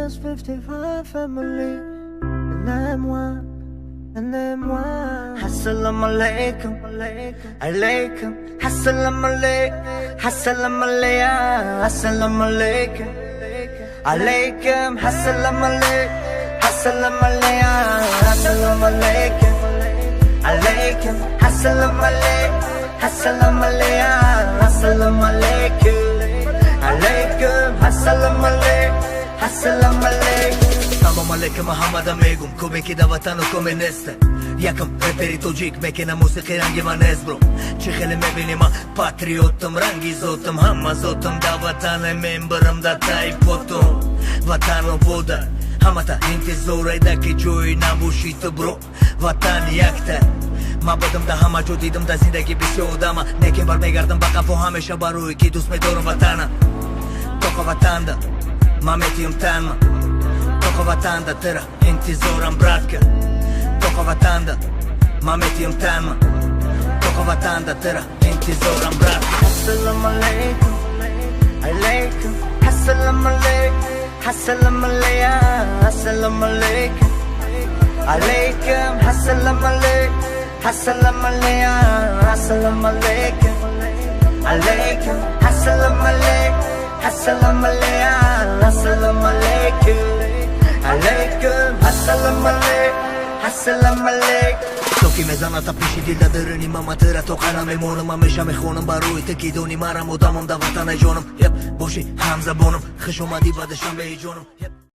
Just 55 family. And I'm one. And then one. Assalamu alaikum, alaikum. Assalamu alaikum, assalamu alaikum, assalamu alaikum, alaikum. Assalamu alaikum, assalamu alaikum, assalamu alaikum, alaikum. Assalamu alaikum, assalamu alaikum, assalamu alaikum, alaikum. Assalamu alaikum, assalamu alaikum. Salam alaikum Muhammad amegum Come ki da vatano come neste Jakam reperi to gjik me kena musiki rangi ma nezbro Që khele me bini ma patriotëm Rangi zotëm, hama zotëm Da vatane me mbërëm da ta i potom Vatano voda Hama ta hinti zora i da ki gjoj na bushitë bro Vatani jakte Ma bëdëm da hama gjodidëm da zindagi bisjo dama Ne kem bar me gardëm baka po hamesha baruj Ki dus me dorën vatana Toko vatanda Ma me ti jëm tanma Toko vatanda tëra, inti zora mbratka Toko vatanda, ma me ti jëm tanma Toko vatanda tëra, inti zora mbratka Assalamu alaikum, alaikum. Assalamu alaikum, assalamu alaikum, assalamu alaikum, alaikum. Assalamu alaikum, assalamu alaikum, assalamu alaikum, alaikum. Assalamu alaikum, assalamu alaikum, assalamu alaikum, alaikum. Assalamu alaikum, assalamu alaikum. Toki me zana ta pishi dil da dërëni mama tëra Tokana me monëm, ma me sha me khonëm Baruj të kidoni mara mo damëm da vatana i gjonëm Jep, boshi, hamza bonëm Khësho ma diba dhe shambe i gjonëm